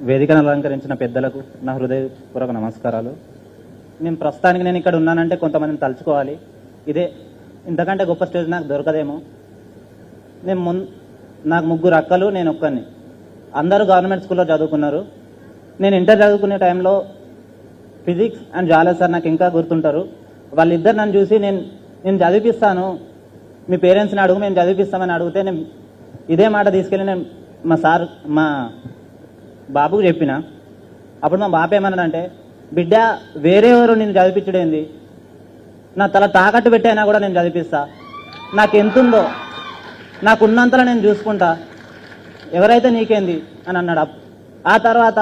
వేదికను అలంకరించిన పెద్దలకు నా హృదయపూర్వక నమస్కారాలు. ప్రస్తుతానికి నేను ఇక్కడ ఉన్నానంటే కొంతమందిని తలుచుకోవాలి. ఇదే ఇంతకంటే గొప్ప స్టేజ్ నాకు దొరకదేమో. నాకు 3 అక్కలు, నేను ఒక్కడిని. అందరూ గవర్నమెంట్ స్కూల్లో చదువుకున్నారు. నేను ఇంటర్ చదువుకునే టైంలో ఫిజిక్స్ అండ్ జాలజీ సార్ నాకు ఇంకా గుర్తుంటారు. వాళ్ళిద్దరు నన్ను చూసి నేను చదివిపిస్తాను, మీ పేరెంట్స్ని అడుగు, మేము చదివిపిస్తామని అడిగితే నేను ఇదే మాట తీసుకెళ్ళి నేను మా బాబుకు చెప్పిన. అప్పుడు మా బాబు ఏమన్నాడంటే, బిడ్డ వేరేవారు నేను చదివించడేంది, నా తల తాకట్టు పెట్టైనా కూడా నేను చదివిస్తా, నాకు ఎంతుందో నాకున్నంతలో నేను చూసుకుంటా, ఎవరైతే నీకేంది అని అన్నాడు. ఆ తర్వాత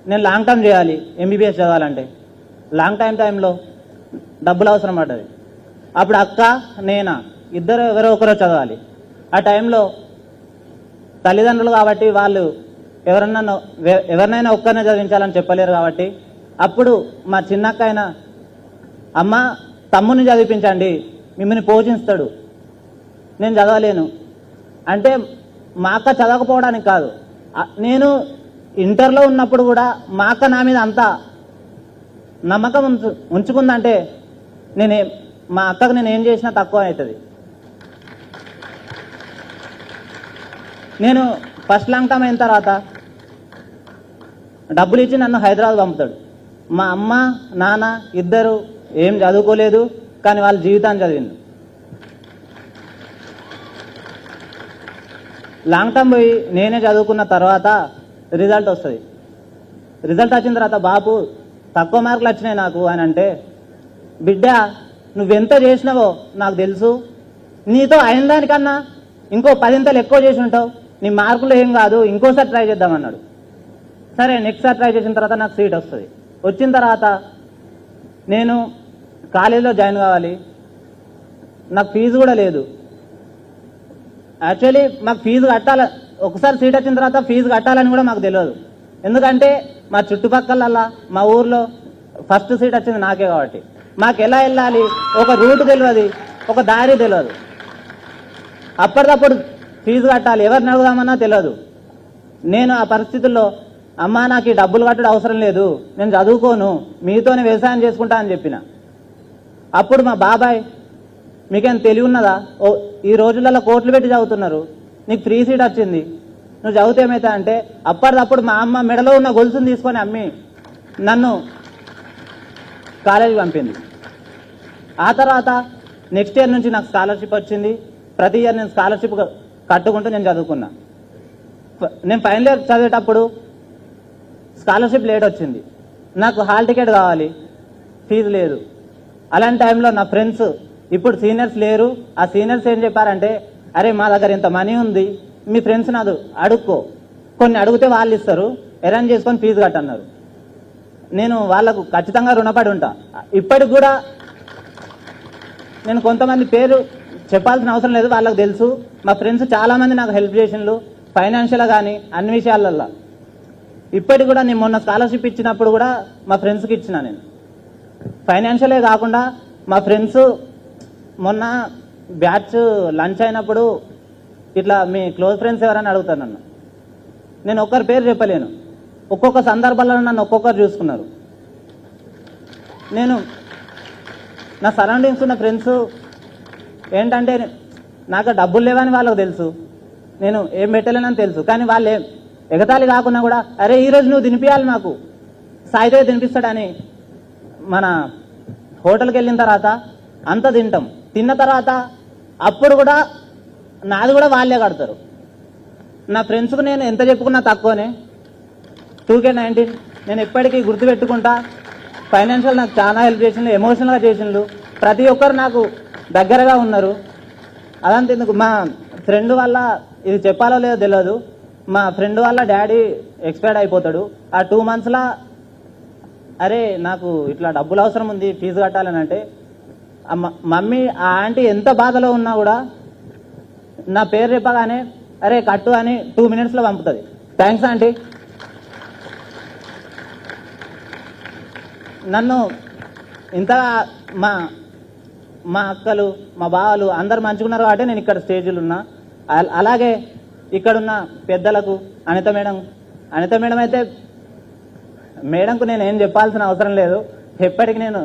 నేను లాంగ్ టర్మ్ చేయాలి, ఎంబీబీఎస్ చదవాలంటే లాంగ్ టైంలో డబ్బులు అవసరం పడ్డది. అప్పుడు అక్క నేనా ఇద్దరు ఎవరో ఒకరో చదవాలి. ఆ టైంలో తల్లిదండ్రులు కాబట్టి వాళ్ళు ఎవరినైనా ఒక్కరినే చదివించాలని చెప్పలేరు కాబట్టి అప్పుడు మా చిన్నక్క అయిన అమ్మ తమ్ముని చదివించండి, మిమ్మల్ని పోషిస్తాడు, నేను చదవలేను అంటే మా అక్క చదవకపోవడానికి కాదు, నేను ఇంటర్లో ఉన్నప్పుడు కూడా మా అక్క నా మీద అంత నమ్మకం ఉంచుకుందంటే మా అక్కకు నేను ఏం చేసినా తక్కువ అవుతుంది. నేను ఫస్ట్ లాంగ్ టర్మ్ అయిన తర్వాత డబ్బులు ఇచ్చి నన్ను హైదరాబాద్ పంపుతాడు. మా అమ్మ నాన్న ఇద్దరు ఏం చదువుకోలేదు, కానీ వాళ్ళ జీవితాన్ని చదివింది. లాంగ్ టర్మ్ పోయి నేనే చదువుకున్న తర్వాత రిజల్ట్ వస్తుంది. రిజల్ట్ వచ్చిన తర్వాత బాబు తక్కువ మార్కులు వచ్చినాయి నాకు అని అంటే, బిడ్డ నువ్వెంత చేసినావో నాకు తెలుసు, నీతో అయిన దానికన్నా ఇంకో 10 ఎక్కువ చేసి ఉంటావు, నీ మార్కులు ఏం కాదు, ఇంకోసారి ట్రై చేద్దామన్నాడు. సరే నెక్స్ట్ సారి ట్రై చేసిన తర్వాత నాకు సీట్ వస్తుంది. వచ్చిన తర్వాత నేను కాలేజీలో జాయిన్ కావాలి, నాకు ఫీజు కూడా లేదు. యాక్చువల్లీ మాకు ఫీజు కట్టాలి, ఒకసారి సీట్ వచ్చిన తర్వాత ఫీజు కట్టాలని కూడా మాకు తెలియదు. ఎందుకంటే మా చుట్టుపక్కల మా ఊర్లో ఫస్ట్ సీట్ వచ్చింది నాకే కాబట్టి మాకు ఎలా వెళ్ళాలి ఒక రూట్ తెలియదు, ఒక దారి తెలియదు. అప్పటికప్పుడు ఫీజు కట్టాలి, ఎవరిని అడుగుదామన్నా తెలియదు. నేను ఆ పరిస్థితుల్లో అమ్మా నాకు ఈ డబ్బులు కట్టడం అవసరం లేదు, నేను చదువుకోను, మీతోనే వ్యవసాయం చేసుకుంటా అని చెప్పిన. అప్పుడు మా బాబాయ్ మీకేం తెలివి ఉన్నదా, ఈ రోజులలో కోట్లు పెట్టి చదువుతున్నారు, నీకు ఫ్రీ సీట్ వచ్చింది, నువ్వు చదివితే ఏమవుతా అంటే అప్పటిదప్పుడు మా అమ్మ మెడలో ఉన్న గొలుసుని తీసుకొని అమ్మి నన్ను కాలేజీకి పంపింది. ఆ తర్వాత నెక్స్ట్ ఇయర్ నుంచి నాకు స్కాలర్షిప్ వచ్చింది. ప్రతి ఇయర్ నేను స్కాలర్షిప్ కట్టుకుంటూ నేను చదువుకున్నా. నేను ఫైనల్ ఇయర్ చదివేటప్పుడు స్కాలర్షిప్ లేట్ వచ్చింది, నాకు హాల్ టికెట్ కావాలి, ఫీజు లేదు. అలాంటి టైంలో నా ఫ్రెండ్స్, ఇప్పుడు సీనియర్స్ లేరు, ఆ సీనియర్స్ ఏం చెప్పారంటే, అరే మా దగ్గర ఇంత మనీ ఉంది, మీ ఫ్రెండ్స్ నాదు అడుక్కో, కొన్ని అడిగితే వాళ్ళు ఇస్తారు, అరేంజ్ చేసుకొని ఫీజు కట్టన్నారు. నేను వాళ్ళకు ఖచ్చితంగా రుణపడి ఉంటా. ఇప్పటికి కూడా నేను కొంతమంది పేరు చెప్పాల్సిన అవసరం లేదు, వాళ్ళకు తెలుసు. మా ఫ్రెండ్స్ చాలామంది నాకు హెల్ప్ చేసిండ్రు, ఫైనాన్షియల్గా కానీ అన్ని విషయాలలో. ఇప్పటికి కూడా నేను మొన్న స్కాలర్షిప్ ఇచ్చినప్పుడు కూడా మా ఫ్రెండ్స్కి ఇచ్చిన. నేను ఫైనాన్షియలే కాకుండా మా ఫ్రెండ్స్ మొన్న బ్యాచ్ లంచ్ అయినప్పుడు ఇట్లా మీ క్లోజ్ ఫ్రెండ్స్ ఎవరైనా అడుగుతారు నన్ను, నేను ఒక్కరి పేరు చెప్పలేను, ఒక్కొక్క సందర్భాల్లో నన్ను ఒక్కొక్కరు చూసుకున్నారు. నేను నా సరౌండింగ్స్ ఉన్న ఫ్రెండ్స్ ఏంటంటే నాకు డబ్బులు లేవని వాళ్ళకు తెలుసు, నేను ఏం పెట్టలేనని తెలుసు, కానీ వాళ్ళు ఎగతాళి కాకుండా కూడా అరే ఈరోజు నువ్వు తినిపించాలి, మాకు సాయితే తినిపిస్తాడని మన హోటల్కి వెళ్ళిన తర్వాత అంత తింటాం. తిన్న తర్వాత అప్పుడు కూడా నాది కూడా వాళ్ళే కడతారు. నా ఫ్రెండ్స్కు నేను ఎంత చెప్పుకున్నా తక్కువనే. 2K19 నేను ఎప్పటికీ గుర్తుపెట్టుకుంటా. ఫైనాన్షియల్ నాకు చాలా హెల్ప్ చేసిండ్రు, ఎమోషనల్గా చేసిండ్రు, ప్రతి ఒక్కరు నాకు దగ్గరగా ఉన్నారు. అదంతా ఎందుకు, మా ఫ్రెండ్ వల్ల, ఇది చెప్పాలో లేదో తెలియదు, మా ఫ్రెండ్ వాళ్ళ డాడీ ఎక్స్పైర్డ్ అయిపోతాడు. ఆ 2 monthsలో అరే నాకు ఇట్లా డబ్బులు అవసరం ఉంది, ఫీజు కట్టాలని అంటే మమ్మీ ఆ ఆంటీ ఎంత బాధలో ఉన్నా కూడా నా పేరు చెప్పగానే అరే కట్టు అని 2 minutesలో పంపుతుంది. Thanks aunty. నన్ను ఇంతగా మా అక్కలు మా బావలు అందరు మంచుకున్నారు కాబట్టి నేను ఇక్కడ స్టేజ్లో ఉన్నా. అలాగే ఇక్కడున్న పెద్దలకు, అనిత మేడం, అనిత మేడం అయితే మేడంకు నేను ఏం చెప్పాల్సిన అవసరం లేదు. ఎప్పటికి నేను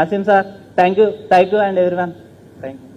Asim sir, thank you and everyone, thank you.